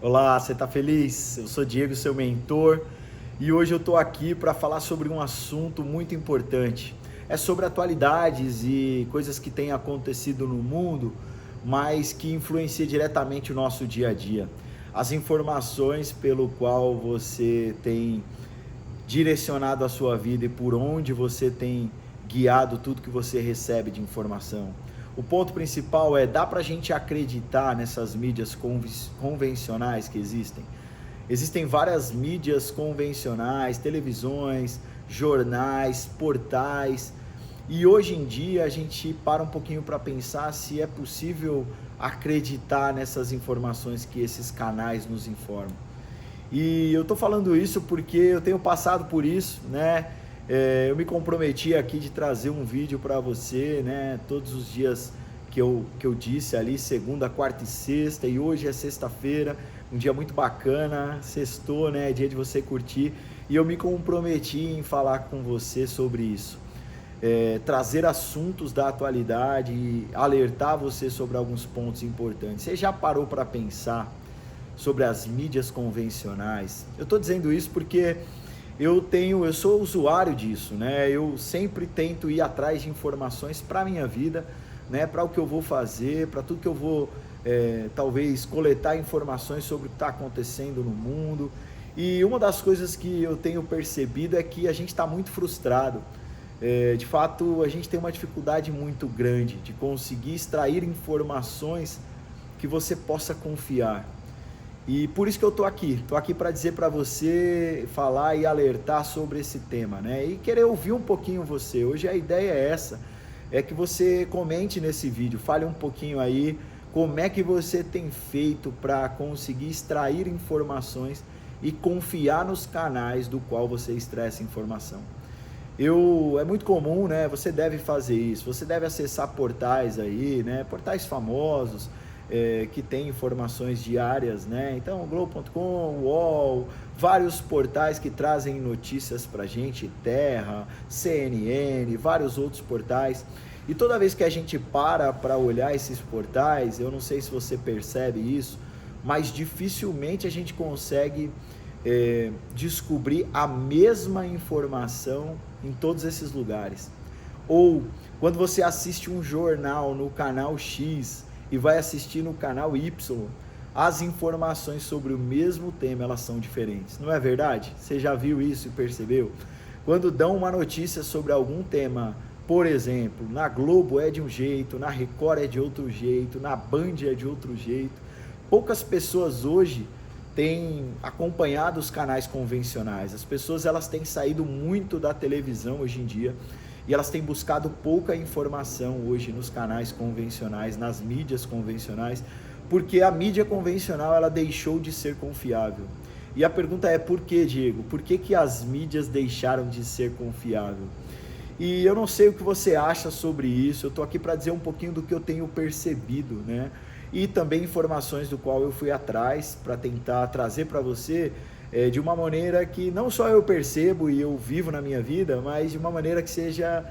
Olá, você está feliz? Eu sou Diego, seu mentor, e hoje eu estou aqui para falar sobre um assunto muito importante. É sobre atualidades e coisas que têm acontecido no mundo, mas que influenciam diretamente o nosso dia a dia. As informações pelo qual você tem direcionado a sua vida e por onde você tem guiado tudo que você recebe de informação. O ponto principal é, dá pra gente acreditar nessas mídias convencionais que existem? Existem várias mídias convencionais, televisões, jornais, portais, e hoje em dia a gente para um pouquinho para pensar se é possível acreditar nessas informações que esses canais nos informam. E eu tô falando isso porque eu tenho passado por isso, né? Eu me comprometi aqui de trazer um vídeo para você, né? Todos os dias que eu disse ali, segunda, quarta e sexta, e hoje é sexta-feira, um dia muito bacana, sextou, né? É dia de você curtir, e eu me comprometi em falar com você sobre isso. Trazer assuntos da atualidade e alertar você sobre alguns pontos importantes. Você já parou para pensar sobre as mídias convencionais? Eu estou dizendo isso porque eu sou usuário disso, né? Eu sempre tento ir atrás de informações para a minha vida, né? Para o que eu vou fazer, para tudo que eu vou, talvez, coletar informações sobre o que está acontecendo no mundo. E uma das coisas que eu tenho percebido é que a gente está muito frustrado. De fato, a gente tem uma dificuldade muito grande de conseguir extrair informações que você possa confiar. E por isso que eu estou aqui para dizer para você, falar e alertar sobre esse tema, né? E querer ouvir um pouquinho você. Hoje a ideia é essa, é que você comente nesse vídeo, fale um pouquinho aí como é que você tem feito para conseguir extrair informações e confiar nos canais do qual você extrai essa informação. É muito comum, né? Você deve fazer isso, você deve acessar portais aí, né? Portais famosos, que tem informações diárias, né? Então, Globo.com, UOL, vários portais que trazem notícias pra gente, Terra, CNN, vários outros portais. E toda vez que a gente para olhar esses portais, eu não sei se você percebe isso, mas dificilmente a gente consegue descobrir a mesma informação em todos esses lugares. Ou quando você assiste um jornal no canal X e vai assistir no canal Y, as informações sobre o mesmo tema, elas são diferentes. Não é verdade? Você já viu isso e percebeu? Quando dão uma notícia sobre algum tema, por exemplo, na Globo é de um jeito, na Record é de outro jeito, na Band é de outro jeito. Poucas pessoas hoje têm acompanhado os canais convencionais. As pessoas, elas têm saído muito da televisão hoje em dia e elas têm buscado pouca informação hoje nos canais convencionais, nas mídias convencionais, porque a mídia convencional, ela deixou de ser confiável. E a pergunta é, por que, Diego? Por que as mídias deixaram de ser confiável? E eu não sei o que você acha sobre isso, eu estou aqui para dizer um pouquinho do que eu tenho percebido, né? E também informações do qual eu fui atrás para tentar trazer para você de uma maneira que não só eu percebo e eu vivo na minha vida, mas de uma maneira que seja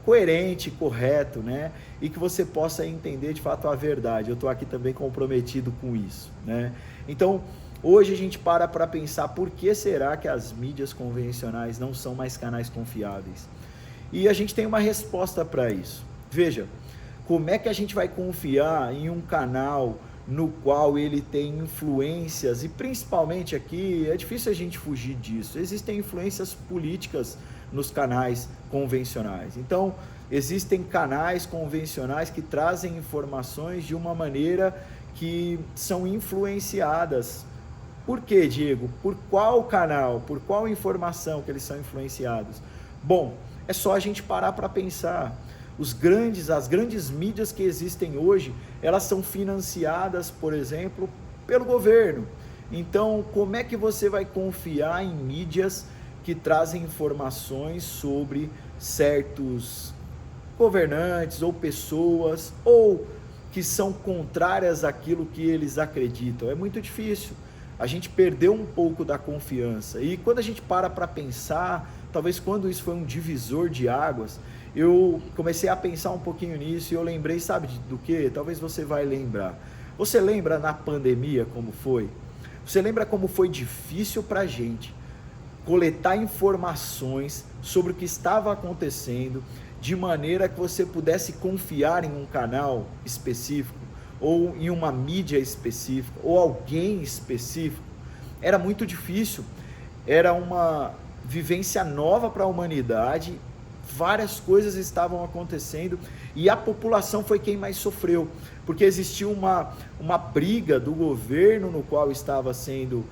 coerente, correto, né? E que você possa entender de fato a verdade. Eu estou aqui também comprometido com isso, né? Então, hoje a gente para pensar por que será que as mídias convencionais não são mais canais confiáveis. E a gente tem uma resposta para isso. Veja, como é que a gente vai confiar em um canal no qual ele tem influências, e principalmente aqui, é difícil a gente fugir disso, existem influências políticas nos canais convencionais. Então, existem canais convencionais que trazem informações de uma maneira que são influenciadas. Por quê, Diego? Por qual canal? Por qual informação que eles são influenciados? Bom, é só a gente parar para pensar. As grandes mídias que existem hoje, elas são financiadas, por exemplo, pelo governo. Então, como é que você vai confiar em mídias que trazem informações sobre certos governantes ou pessoas, ou que são contrárias àquilo que eles acreditam? É muito difícil. A gente perdeu um pouco da confiança. E quando a gente para pensar, talvez quando isso foi um divisor de águas, eu comecei a pensar um pouquinho nisso e eu lembrei, sabe do que? Talvez você vai lembrar. Você lembra na pandemia como foi? Você lembra como foi difícil para a gente coletar informações sobre o que estava acontecendo, de maneira que você pudesse confiar em um canal específico, ou em uma mídia específica, ou alguém específico? Era muito difícil, era uma vivência nova para a humanidade, várias coisas estavam acontecendo e a população foi quem mais sofreu, porque existia uma briga do governo no qual estava sendo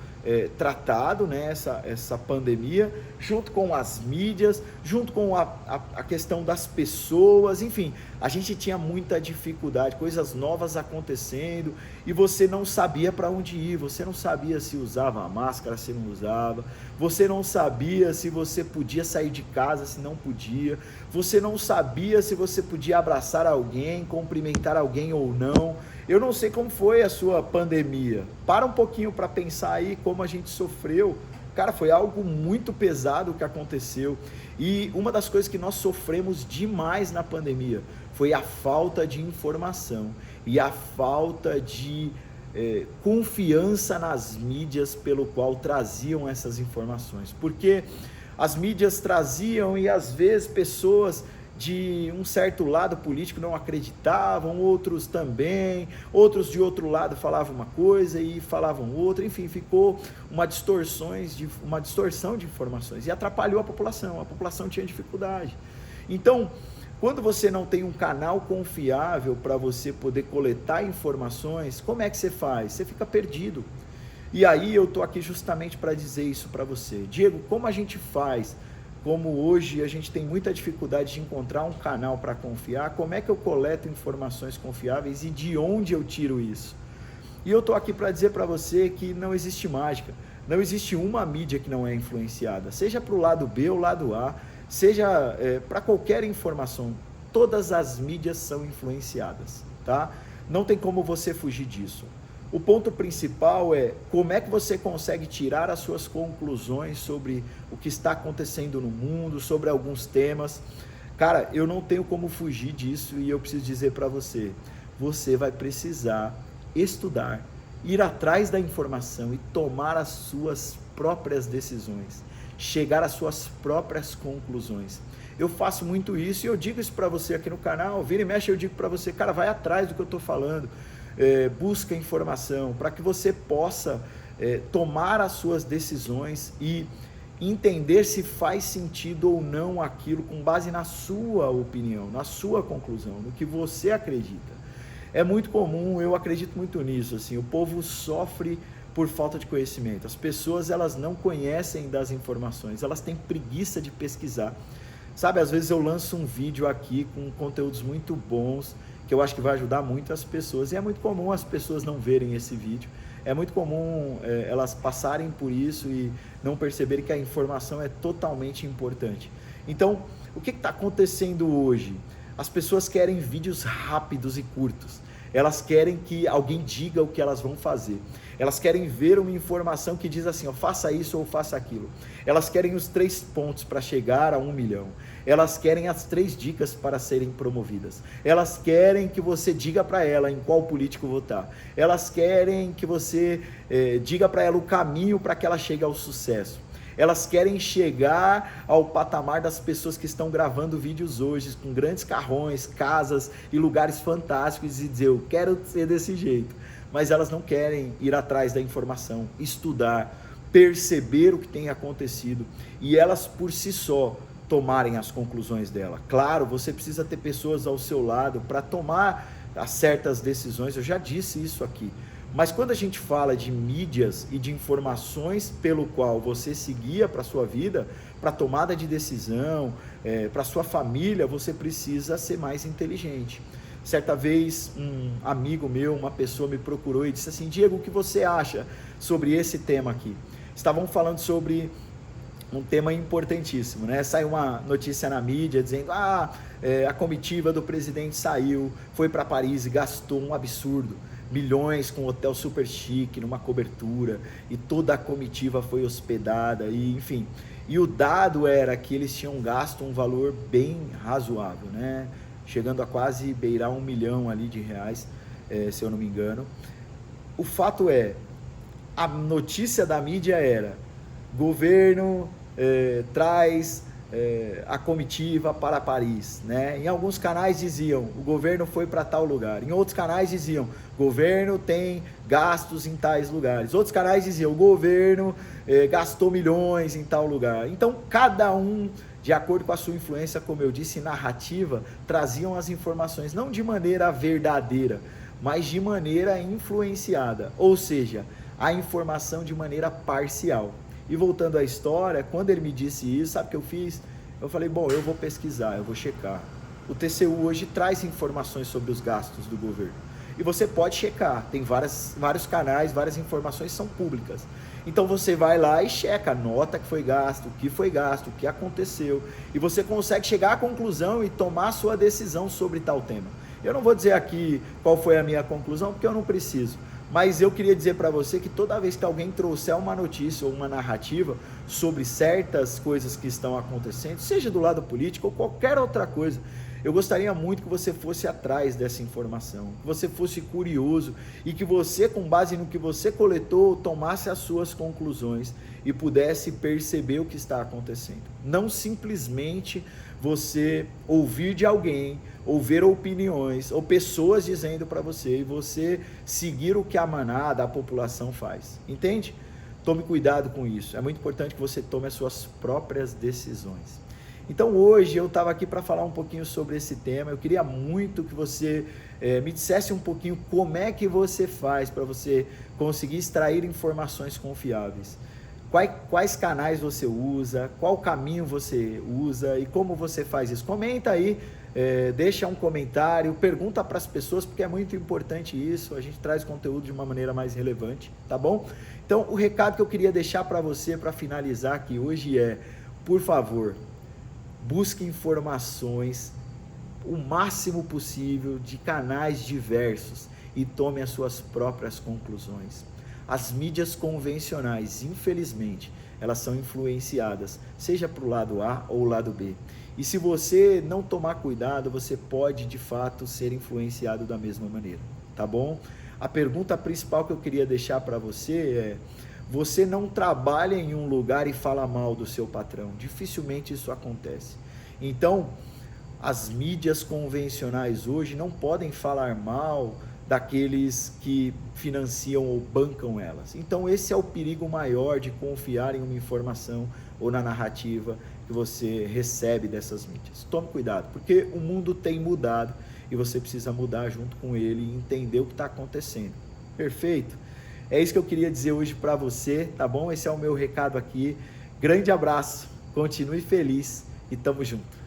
tratado, né, essa pandemia, junto com as mídias, junto com a questão das pessoas, enfim, a gente tinha muita dificuldade, coisas novas acontecendo e você não sabia para onde ir, você não sabia se usava a máscara, se não usava, você não sabia se você podia sair de casa, se não podia, você não sabia se você podia abraçar alguém, cumprimentar alguém ou não. Eu não sei como foi a sua pandemia. Para um pouquinho para pensar aí como a gente sofreu. Cara, foi algo muito pesado que aconteceu. E uma das coisas que nós sofremos demais na pandemia foi a falta de informação e a falta de confiança nas mídias pelo qual traziam essas informações. Porque as mídias traziam e às vezes pessoas de um certo lado político não acreditavam, outros também, outros de outro lado falavam uma coisa e falavam outra, enfim, ficou uma distorção de informações e atrapalhou a população tinha dificuldade. Então, quando você não tem um canal confiável para você poder coletar informações, como é que você faz? Você fica perdido. E aí eu estou aqui justamente para dizer isso para você. Diego, como a gente faz? Como hoje a gente tem muita dificuldade de encontrar um canal para confiar, como é que eu coleto informações confiáveis e de onde eu tiro isso? E eu estou aqui para dizer para você que não existe mágica, não existe uma mídia que não é influenciada, seja para o lado B ou lado A, seja para qualquer informação, todas as mídias são influenciadas, tá? Não tem como você fugir disso. O ponto principal é como é que você consegue tirar as suas conclusões sobre o que está acontecendo no mundo, sobre alguns temas. Cara, eu não tenho como fugir disso e eu preciso dizer para você, você vai precisar estudar, ir atrás da informação e tomar as suas próprias decisões, chegar às suas próprias conclusões. Eu faço muito isso e eu digo isso para você aqui no canal, vira e mexe eu digo para você, cara, vai atrás do que eu estou falando. Busca informação para que você possa tomar as suas decisões e entender se faz sentido ou não aquilo com base na sua opinião, na sua conclusão, no que você acredita. É muito comum, eu acredito muito nisso, assim, o povo sofre por falta de conhecimento. As pessoas, elas não conhecem das informações, elas têm preguiça de pesquisar. Sabe, às vezes eu lanço um vídeo aqui com conteúdos muito bons, que eu acho que vai ajudar muito as pessoas, e é muito comum as pessoas não verem esse vídeo, é muito comum elas passarem por isso e não perceberem que a informação é totalmente importante. Então, o que está acontecendo hoje? As pessoas querem vídeos rápidos e curtos, elas querem que alguém diga o que elas vão fazer, elas querem ver uma informação que diz assim, ó, faça isso ou faça aquilo, elas querem os 3 pontos para chegar a 1 milhão, elas querem as 3 dicas para serem promovidas, elas querem que você diga para ela em qual político votar, elas querem que você diga para ela o caminho para que ela chegue ao sucesso. Elas querem chegar ao patamar das pessoas que estão gravando vídeos hoje, com grandes carrões, casas e lugares fantásticos e dizer, eu quero ser desse jeito. Mas elas não querem ir atrás da informação, estudar, perceber o que tem acontecido e elas por si só tomarem as conclusões dela. Claro, você precisa ter pessoas ao seu lado para tomar as certas decisões, eu já disse isso aqui. Mas quando a gente fala de mídias e de informações pelo qual você se guia para a sua vida, para tomada de decisão, para a sua família, você precisa ser mais inteligente. Certa vez um amigo meu, uma pessoa me procurou e disse assim, Diego, o que você acha sobre esse tema aqui? Estavam falando sobre um tema importantíssimo, né? Saiu uma notícia na mídia dizendo, a comitiva do presidente saiu, foi para Paris e gastou um absurdo. Milhões com um hotel super chique, numa cobertura, e toda a comitiva foi hospedada, e enfim. E o dado era que eles tinham gasto um valor bem razoável, né? Chegando a quase beirar 1 milhão ali de reais, se eu não me engano. o fato é, a notícia da mídia era: governo traz a comitiva para Paris, né? Em alguns canais diziam: o governo foi para tal lugar. Em outros canais diziam: governo tem gastos em tais lugares. Outros canais diziam: o governo gastou milhões em tal lugar. Então, cada um, de acordo com a sua influência, como eu disse, narrativa, traziam as informações não de maneira verdadeira, mas de maneira influenciada, ou seja, a informação de maneira parcial. E voltando à história, quando ele me disse isso, sabe o que eu fiz? Eu falei: bom, eu vou pesquisar, eu vou checar. O TCU hoje traz informações sobre os gastos do governo. E você pode checar, tem vários canais, várias informações são públicas. Então você vai lá e checa, anota que foi gasto, o que aconteceu. E você consegue chegar à conclusão e tomar a sua decisão sobre tal tema. Eu não vou dizer aqui qual foi a minha conclusão, porque eu não preciso. Mas eu queria dizer para você que toda vez que alguém trouxer uma notícia ou uma narrativa sobre certas coisas que estão acontecendo, seja do lado político ou qualquer outra coisa, eu gostaria muito que você fosse atrás dessa informação, que você fosse curioso e que você, com base no que você coletou, tomasse as suas conclusões e pudesse perceber o que está acontecendo. Não simplesmente você ouvir de alguém, ouvir opiniões ou pessoas dizendo para você e você seguir o que a manada, a população faz. Entende? Tome cuidado com isso. É muito importante que você tome as suas próprias decisões. Então hoje eu estava aqui para falar um pouquinho sobre esse tema. Eu queria muito que você me dissesse um pouquinho como é que você faz para você conseguir extrair informações confiáveis. Quais canais você usa, qual caminho você usa e como você faz isso. Comenta aí, deixa um comentário, pergunta para as pessoas, porque é muito importante isso, a gente traz conteúdo de uma maneira mais relevante, tá bom? Então o recado que eu queria deixar para você, para finalizar aqui hoje é: por favor, busque informações o máximo possível de canais diversos e tome as suas próprias conclusões. As mídias convencionais, infelizmente, elas são influenciadas, seja para o lado A ou o lado B. E se você não tomar cuidado, você pode, de fato, ser influenciado da mesma maneira, tá bom? A pergunta principal que eu queria deixar para você é: você não trabalha em um lugar e fala mal do seu patrão. Dificilmente isso acontece. Então, as mídias convencionais hoje não podem falar mal daqueles que financiam ou bancam elas. Então esse é o perigo maior de confiar em uma informação ou na narrativa que você recebe dessas mídias. Tome cuidado, porque o mundo tem mudado e você precisa mudar junto com ele e entender o que está acontecendo. Perfeito? É isso que eu queria dizer hoje para você, tá bom? Esse é o meu recado aqui. Grande abraço, continue feliz e tamo junto.